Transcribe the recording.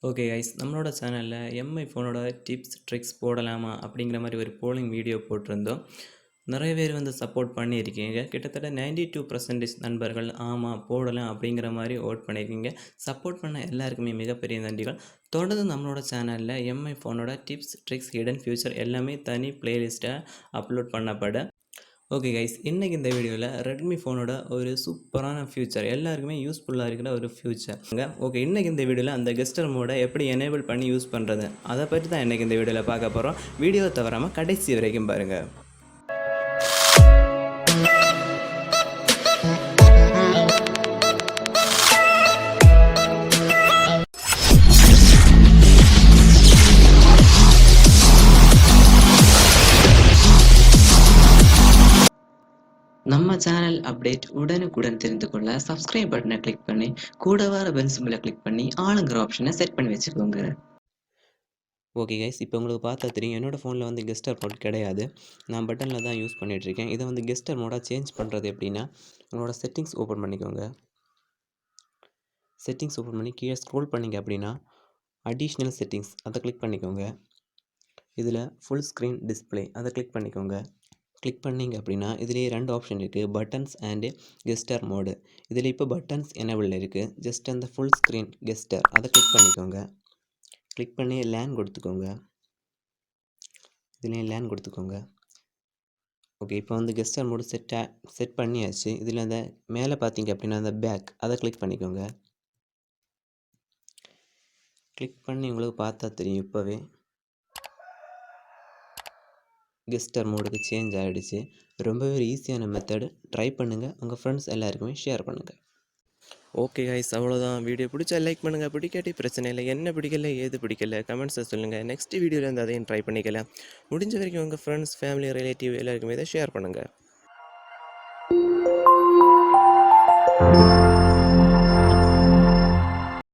Okay guys, நம்மளோட சேனலில் Mi ஃபோனோட டிப்ஸ் ட்ரிக்ஸ் போடலாமா அப்படிங்கிற மாதிரி ஒரு போலிங் வீடியோ போட்டிருந்தோம். நிறைய பேர் வந்து சப்போர்ட் பண்ணியிருக்கீங்க. கிட்டத்தட்ட 92% நண்பர்கள் ஆமாம் போடலாம் அப்படிங்கிற மாதிரி ஓட் பண்ணியிருக்கீங்க. சப்போர்ட் பண்ண எல்லாருக்குமே மிகப்பெரிய நன்றிகள். தொடர்ந்து நம்மளோட சேனலில் எம்ஐ ஃபோனோட டிப்ஸ் ட்ரிக்ஸ் ஹிடன் ஃபியூச்சர் எல்லாமே தனி பிளேலிஸ்ட்டாக அப்லோட் பண்ணப்பட. ஓகே கைஸ், இன்றைக்கி இந்த வீடியோவில் ரெட்மி ஃபோனோட ஒரு சூப்பரான ஃபியூச்சர், எல்லாருக்குமே யூஸ்ஃபுல்லாக இருக்கிற ஒரு ஃபியூச்சர். ஓகே, இன்றைக்கி இந்த வீடியோவில் அந்த கெஸ்டர் மோடை எப்படி எனேபிள் பண்ணி யூஸ் பண்ணுறது அதை பற்றி தான் இன்றைக்கி இந்த வீடியோவில் பார்க்க போகிறோம். வீடியோ தவறாமல் கடைசி வரைக்கும் பாருங்கள். நம்ம சேனல் அப்டேட் உடனுக்குடன் தெரிந்து கொள்ள சப்ஸ்கிரைப் பட்டனை கிளிக் பண்ணி கூட வர பெல் சிம்பிளை கிளிக் பண்ணி ஆளுங்கிற ஆப்ஷனை செட் பண்ணி வச்சுக்கோங்க. ஓகே கைஸ், இப்போ உங்களுக்கு பார்த்தா தெரியும் என்னோடய ஃபோனில் வந்து கெஸ்டர் மோட் கிடையாது. நான் பட்டனில் தான் யூஸ் பண்ணிகிட்ருக்கேன். இதை வந்து கெஸ்டர் மோடாக சேஞ்ச் பண்ணுறது எப்படின்னா, உங்களோட செட்டிங்ஸ் ஓப்பன் பண்ணிக்கோங்க. செட்டிங்ஸ் ஓப்பன் பண்ணி கீழே ஸ்க்ரோல் பண்ணிங்க அப்படின்னா அடிஷ்னல் செட்டிங்ஸ் அதை கிளிக் பண்ணிக்கோங்க. இதில் ஃபுல் ஸ்க்ரீன் டிஸ்பிளே அதை கிளிக் பண்ணிக்கோங்க. கிளிக் பண்ணிங்க அப்படின்னா இதுலேயே 2 ஆப்ஷன் இருக்குது, பட்டன்ஸ் அண்டு கெஸ்டர் மோடு. இதில் இப்போ பட்டன்ஸ் எனேபிள் இருக்குது. ஜஸ்ட் அந்த ஃபுல் ஸ்க்ரீன் கெஸ்டர் அதை கிளிக் பண்ணிக்கோங்க. கிளிக் பண்ணி லேன் கொடுத்துக்கோங்க. இதுலேயே லேன் கொடுத்துக்கோங்க. ஓகே, இப்போ வந்து கெஸ்டர் மோடு செட் பண்ணியாச்சு. இதில் அந்த மேலே பார்த்தீங்க அப்படின்னா அந்த பேக் அதை கிளிக் பண்ணிக்கோங்க. கிளிக் பண்ணி உங்களுக்கு பார்த்தா தெரியும் இப்போவே கெஸ்டர் மோடுக்கு சேஞ்ச் ஆகிடுச்சு. ரொம்பவே ஒரு ஈஸியான மெத்தடு. ட்ரை பண்ணுங்கள், உங்கள் ஃப்ரெண்ட்ஸ் எல்லாருக்குமே ஷேர் பண்ணுங்கள். ஓகே கைஸ், அவ்வளோதான். வீடியோ பிடிச்சா லைக் பண்ணுங்கள், பிடிக்காட்டி பிரச்சனை இல்லை. என்ன பிடிக்கல ஏது பிடிக்கல கமெண்ட்ஸை சொல்லுங்கள். நெக்ஸ்ட் வீடியோவில் இருந்து அதையும் ட்ரை பண்ணிக்கலாம். முடிஞ்ச வரைக்கும் உங்கள் ஃப்ரெண்ட்ஸ், ஃபேமிலி, ரிலேட்டிவ் எல்லாருக்குமே இதை ஷேர் பண்ணுங்கள்.